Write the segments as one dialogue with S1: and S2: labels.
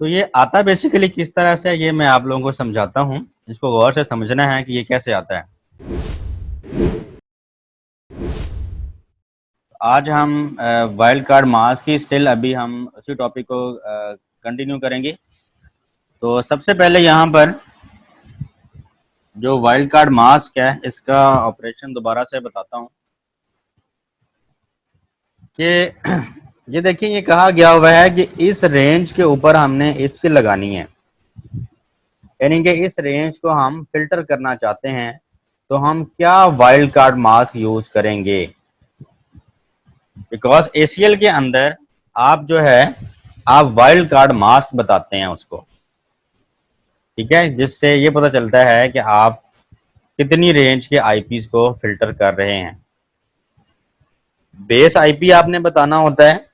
S1: तो ये आता बेसिकली किस तरह से है, ये मैं आप लोगों को समझाता हूँ। इसको गौर से समझना है कि ये कैसे आता है। आज हम वाइल्ड कार्ड मास की स्टिल अभी हम उसी टॉपिक को कंटिन्यू करेंगे। तो सबसे पहले यहाँ पर जो वाइल्ड कार्ड मास्क है इसका ऑपरेशन दोबारा से बताता हूँ कि ये देखिए, ये कहा गया हुआ है कि इस रेंज के ऊपर हमने इसकी लगानी है, यानी कि इस रेंज को हम फिल्टर करना चाहते हैं। तो हम क्या वाइल्ड कार्ड मास्क यूज करेंगे? बिकॉज एसीएल के अंदर आप जो है आप वाइल्ड कार्ड मास्क बताते हैं उसको, ठीक है, जिससे ये पता चलता है कि आप कितनी रेंज के आईपीस को फिल्टर कर रहे हैं। बेस आईपी आपने बताना होता है,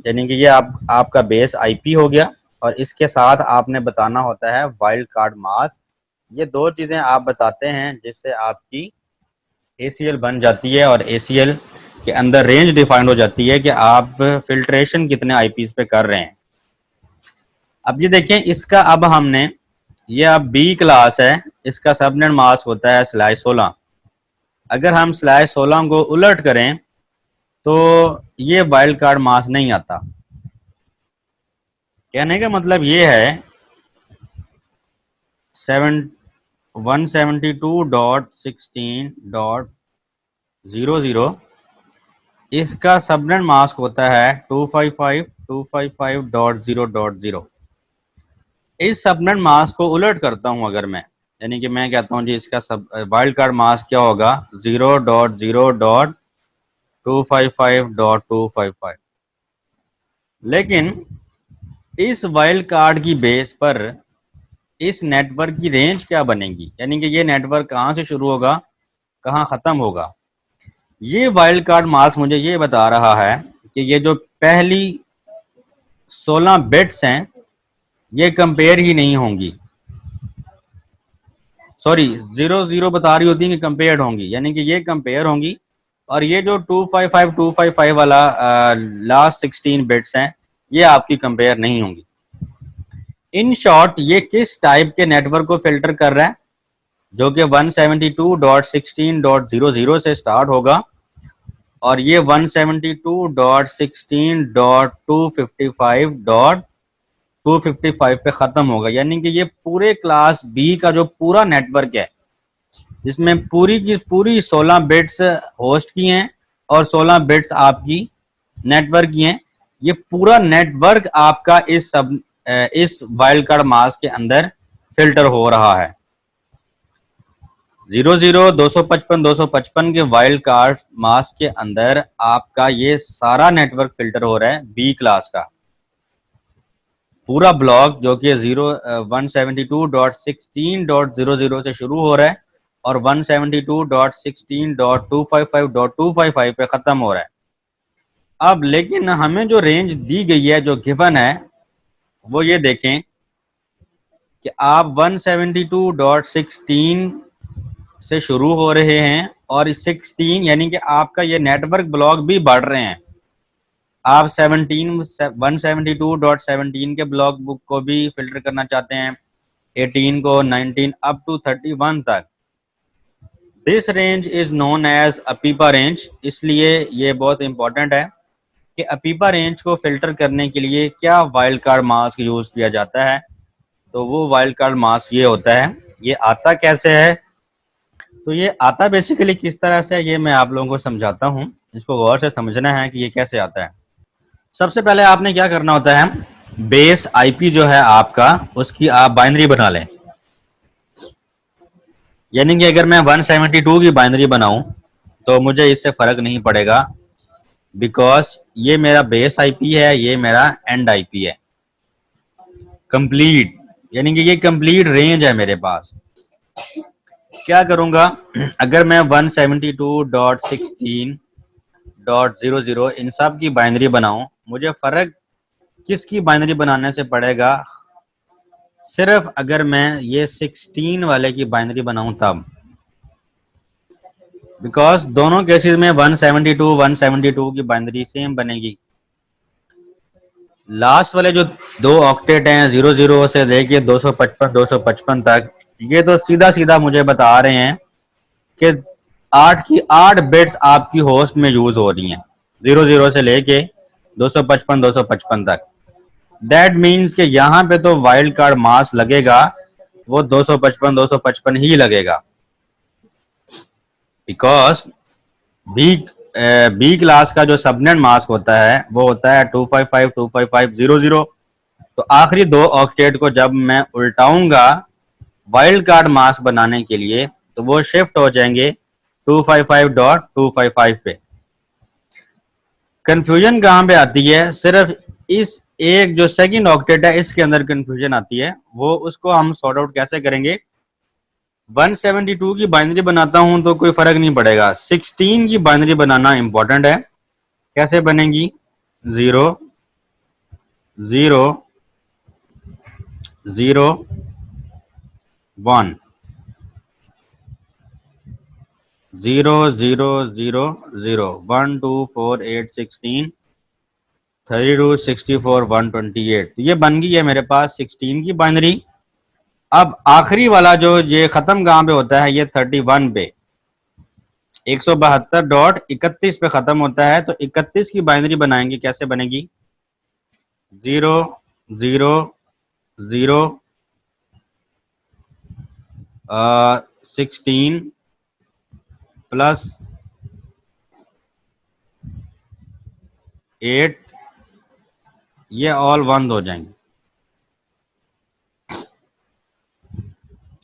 S1: यानी कि ये आपका बेस आईपी हो गया, और इसके साथ आपने बताना होता है वाइल्ड कार्ड मास्क। ये दो चीज़ें आप बताते हैं जिससे आपकी एसीएल बन जाती है, और एसीएल के अंदर रेंज डिफाइंड हो जाती है कि आप फिल्ट्रेशन कितने आईपीस पे कर रहे हैं। अब ये देखें, इसका अब हमने ये अब बी क्लास है, इसका सबनेट मास्क होता है /16। अगर हम /16 को उलट करें तो ये वाइल्ड कार्ड मास्क नहीं आता। कहने का मतलब ये है 172.16.00, इसका सबनेट मास्क होता है 255.255.0.0। इस सबनेट मास्क को उलट करता हूं अगर मैं, यानी कि मैं कहता हूं जी इसका सब वाइल्ड कार्ड मास्क क्या होगा, 0.0.255.255। लेकिन इस वाइल्ड कार्ड की बेस पर इस नेटवर्क की रेंज क्या बनेगी, यानी कि ये नेटवर्क कहाँ से शुरू होगा, कहाँ ख़त्म होगा। ये वाइल्ड कार्ड मास्क मुझे ये बता रहा है कि ये जो पहली 16 बिट्स हैं ये कंपेयर ही नहीं होंगी, सॉरी 00 बता रही होती है कि कंपेयर होंगी, यानी कि ये कंपेयर होंगी। और ये जो 255 वाला लास्ट 16 बिट्स हैं ये आपकी कंपेयर नहीं होंगी। इन शॉर्ट ये किस टाइप के नेटवर्क को फिल्टर कर रहा है, जो कि 172.16.00 से स्टार्ट होगा और ये 172.16.255.255 पे खत्म होगा। यानी कि ये पूरे क्लास बी का जो पूरा नेटवर्क है, जिसमें पूरी की पूरी 16 बिट्स होस्ट की हैं और 16 बिट्स आपकी नेटवर्क की हैं, ये पूरा नेटवर्क आपका इस वाइल्ड कार्ड मास्क के अंदर फिल्टर हो रहा है। 00 255 के वाइल्ड कार्ड मास्क के अंदर आपका ये सारा नेटवर्क फिल्टर हो रहा है बी क्लास का पूरा ब्लॉक, जो कि 172.16.00 से शुरू हो रहा है और 172.16.255.255 पे खत्म हो रहा है। अब लेकिन हमें जो रेंज दी गई है, जो गिवन है, वो ये देखें कि आप 172.16 से शुरू हो रहे हैं और 16 यानी कि आपका ये नेटवर्क ब्लॉक भी बढ़ रहे हैं। आप 172.17 के ब्लॉक बुक को भी फिल्टर करना चाहते हैं, 18 को, 19 अप टू 31 तक। This range is known as अपीपा रेंज। इसलिए ये बहुत इंपॉर्टेंट है कि अपीपा रेंज को फिल्टर करने के लिए क्या वाइल्ड कार्ड मास्क यूज किया जाता है। तो वो वाइल्ड कार्ड मास्क ये होता है। ये आता कैसे है, तो ये आता बेसिकली किस तरह से है, ये मैं आप लोगों को समझाता हूँ। इसको गौर से समझना है कि ये कैसे आता है। सबसे पहले आपने क्या करना होता है, बेस आईपी जो है आपका, उसकी आप बाइनरी बना लें। यानी कि अगर मैं 172 की बाइनरी बनाऊं तो मुझे इससे फर्क नहीं पड़ेगा, बिकॉज ये मेरा बेस आईपी है, ये मेरा एंड आईपी है कंप्लीट, यानी कि ये कंप्लीट रेंज है मेरे पास। क्या करूंगा, अगर मैं 172.16.00 इन सब की बाइनरी बनाऊं, मुझे फर्क किसकी बाइनरी बनाने से पड़ेगा, सिर्फ अगर मैं ये 16 वाले की बाइनरी बनाऊं तब। बिकॉज दोनों केसेस में 172 की बाइनरी सेम बनेगी। लास्ट वाले जो दो ऑक्टेट हैं 00 से लेके 255 तक, ये तो सीधा सीधा मुझे बता रहे हैं कि 8 की 8 बिट्स आपकी होस्ट में यूज हो रही हैं 00 से लेके 255 तक। दैट मीन्स कि यहाँ पे तो वाइल्ड कार्ड मास लगेगा वो 255 ही लगेगा, बिकॉज बी बी क्लास का जो सबनेट मास्क होता है वो होता है 255 तो आखिरी दो ऑक्टेट को जब मैं उल्टाऊंगा वाइल्ड कार्ड मास्क बनाने के लिए तो वो शिफ्ट हो जाएंगे 255.255 पे। कंफ्यूजन कहां पे आती है, सिर्फ इस एक जो सेकंड ऑक्टेट है इसके अंदर कंफ्यूजन आती है। वो उसको हम सॉर्ट आउट कैसे करेंगे, 172 की बाइनरी बनाता हूं तो कोई फर्क नहीं पड़ेगा, 16 की बाइनरी बनाना इंपॉर्टेंट है। कैसे बनेगी, 0 0 0 1 0 0 0 0 1 2 4 8 16 32 64 128। तो ये बन गई है मेरे पास 16 की बाइनरी। अब आखिरी वाला जो ये खत्म कहां पे होता है, ये 31 पे 172.31 पे खत्म होता है। तो 31 की बाइनरी बनाएंगे, कैसे बनेगी, 0 0 0 16 प्लस 8, ये ऑल 1 हो जाएंगे।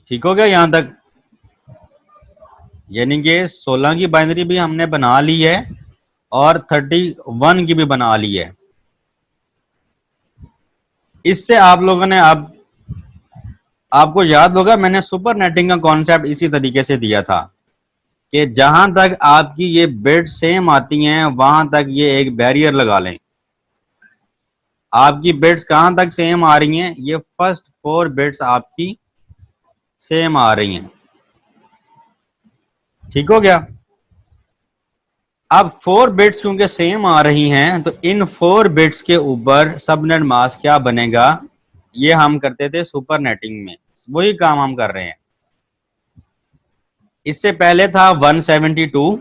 S1: ठीक हो गया यहां तक, यानी कि 16 की बाइनरी भी हमने बना ली है और 31 की भी बना ली है। इससे आप लोगों ने, अब आपको याद होगा मैंने सुपर नेटिंग का कॉन्सेप्ट इसी तरीके से दिया था कि जहां तक आपकी ये बिट सेम आती हैं वहां तक ये एक बैरियर लगा लें। आपकी बिट्स कहां तक सेम आ रही हैं, ये फर्स्ट 4 बिट्स आपकी सेम आ रही हैं। ठीक हो गया। अब 4 बिट्स क्योंकि सेम आ रही हैं तो इन 4 बिट्स के ऊपर सबनेट मास्क क्या बनेगा, ये हम करते थे सुपर नेटिंग में, वही काम हम कर रहे हैं। इससे पहले था 172,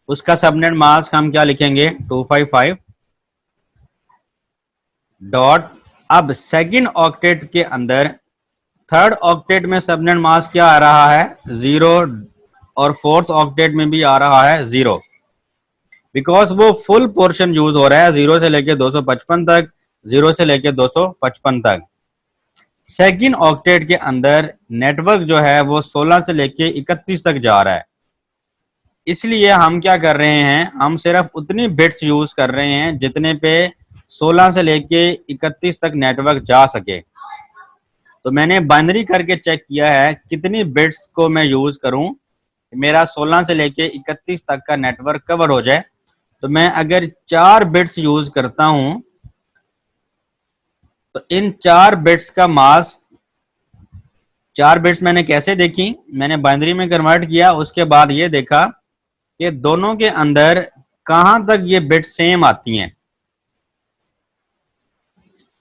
S1: उसका सबनेट मास्क हम क्या लिखेंगे, 255 डॉट। अब सेकंड ऑक्टेट के अंदर थर्ड ऑक्टेट में सबनेट मास्क क्या आ रहा है, 0, और फोर्थ ऑक्टेट में भी आ रहा है 0, बिकॉज वो फुल पोर्शन यूज हो रहा है 0 से लेके 255 तक, 0 से लेके 255 तक। सेकंड ऑक्टेट के अंदर नेटवर्क जो है वो 16 से लेके 31 तक जा रहा है। इसलिए हम क्या कर रहे हैं, हम सिर्फ उतनी बिट्स यूज कर रहे हैं जितने पे 16 से लेके 31 तक नेटवर्क जा सके। तो मैंने बाइनरी करके चेक किया है कितनी बिट्स को मैं यूज करूं मेरा 16 से लेके 31 तक का नेटवर्क कवर हो जाए। तो मैं अगर 4 बिट्स यूज करता हूं तो इन 4 बिट्स का मास्क, 4 बिट्स मैंने कैसे देखी, मैंने बाइनरी में कन्वर्ट किया, उसके बाद ये देखा कि दोनों के अंदर कहां तक ये बिट्स सेम आती हैं।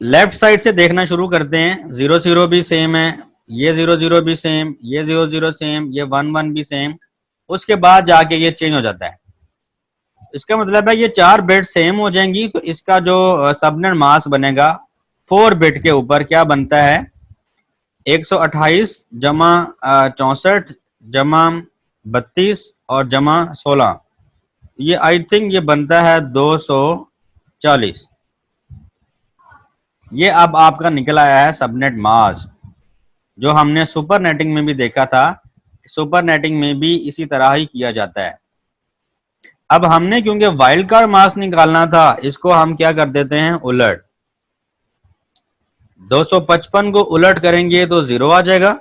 S1: लेफ्ट साइड से देखना शुरू करते हैं, 00 भी सेम है, ये 00 भी सेम, ये 00 सेम, ये 11 भी सेम, उसके बाद जाके ये चेंज हो जाता है। इसका मतलब है ये 4 बिट सेम हो जाएंगी तो इसका जो सबनेट मास्क बनेगा 4 बिट के ऊपर क्या बनता है, 128 जमा 64 जमा 32 और जमा 16, ये आई थिंक ये बनता है 240। ये अब आपका निकल आया है सबनेट मास्क, जो हमने सुपर नेटिंग में भी देखा था। सुपर नेटिंग में भी इसी तरह ही किया जाता है। अब हमने क्योंकि वाइल्ड कार्ड मास्क निकालना था, इसको हम क्या कर देते हैं, उलट। 255 को उलट करेंगे तो 0 आ जाएगा,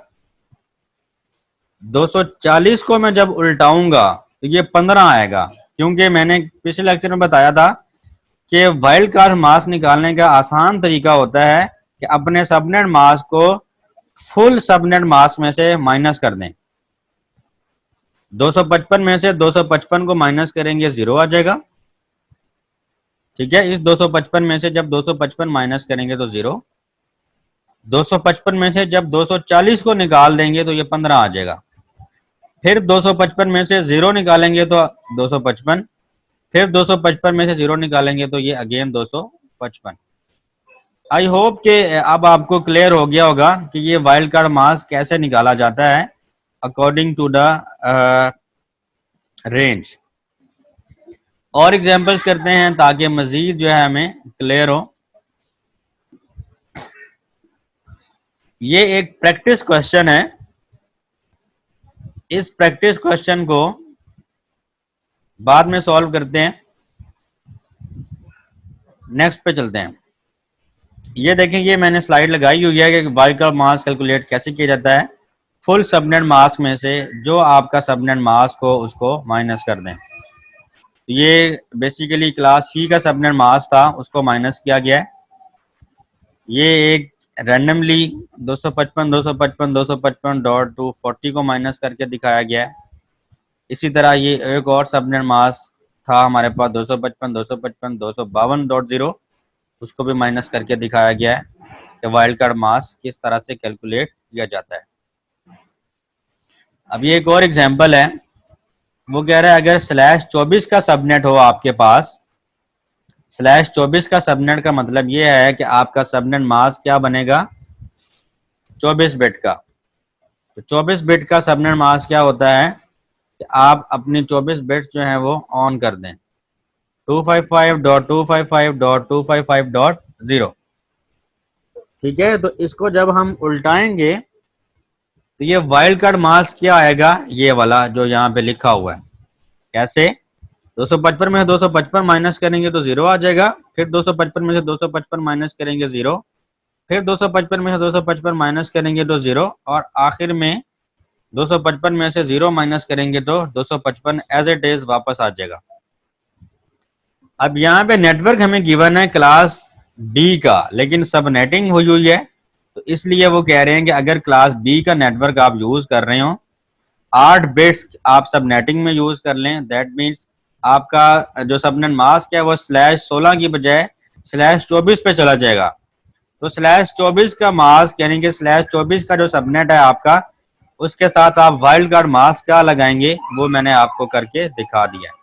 S1: 240 को मैं जब उल्टाऊंगा तो ये 15 आएगा, क्योंकि मैंने पिछले लेक्चर में बताया था कि वाइल्ड कार्ड मास्क निकालने का आसान तरीका होता है कि अपने सबनेट मास्क को फुल सबनेट मास्क में से माइनस कर दें। 255 में से 255 को माइनस करेंगे 0 आ जाएगा, ठीक है। इस 255 में से जब 255 माइनस करेंगे तो 0, 255 में से जब 240 को निकाल देंगे तो ये 15 आ जाएगा। फिर 255 में से 0 निकालेंगे तो 255, फिर 255 में से 0 निकालेंगे तो ये अगेन 255। आई होप कि अब आपको क्लियर हो गया होगा कि ये वाइल्ड कार्ड मास कैसे निकाला जाता है अकॉर्डिंग टू द रेंज। और एग्जांपल्स करते हैं ताकि मजीद जो है हमें क्लियर हो। ये एक प्रैक्टिस क्वेश्चन है। इस प्रैक्टिस क्वेश्चन को बाद में सॉल्व करते हैं। नेक्स्ट पे चलते हैं। ये देखें, ये मैंने स्लाइड लगाई हुई है कि वाइल्ड कार्ड मास कैलकुलेट कैसे किया जाता है। फुल सबनेट मास में से जो आपका सबनेट मास को उसको माइनस कर दें। ये बेसिकली क्लास सी का सबनेट मास था, उसको माइनस किया गया है। ये एक रैंडमली 255 255 255 डॉट 240 को माइनस करके दिखाया गया है। इसी तरह ये एक और सबनेट मास था हमारे पास 255 255 252.0, उसको भी माइनस करके दिखाया गया है कि वाइल्ड कार्ड मास किस तरह से कैलकुलेट किया जाता है। अब ये एक और एग्जांपल है। वो कह रहा है अगर /24 का सबनेट हो आपके पास, /24 का सबनेट का मतलब ये है कि आपका सबनेट मास क्या बनेगा, 24 बिट का। तो 24 बिट का सबनेट मास क्या होता है कि आप अपनी 24 बिट्स जो हैं वो ऑन कर दें, 255.255.255.0। ठीक है, तो इसको जब हम उल्टाएंगे तो ये वाइल्ड कार्ड मास क्या आएगा, ये वाला जो यहाँ पे लिखा हुआ है। कैसे, 255 में से 255 माइनस करेंगे तो 0 आ जाएगा, फिर 255 में से 255 माइनस करेंगे 0, फिर 255 में से 255 माइनस करेंगे तो 0, और आखिर में 255 में से 0 माइनस करेंगे तो 255 एज इट इज वापस आ जाएगा। अब यहाँ पे नेटवर्क हमें गिवन है क्लास बी का, लेकिन सब नेटिंग हुई हुई है, तो इसलिए वो कह रहे हैं कि अगर क्लास बी का नेटवर्क आप यूज कर रहे हो, 8 बिट्स आप सब नेटिंग में यूज कर लें, दैट मीन्स आपका जो सबनेट मास्क है वो /16 की बजाय /24 पे चला जाएगा। तो /24 का मास्क यानी कि /24 का जो सबनेट है आपका, उसके साथ आप वाइल्ड कार्ड मास्क क्या लगाएंगे वो मैंने आपको करके दिखा दिया है।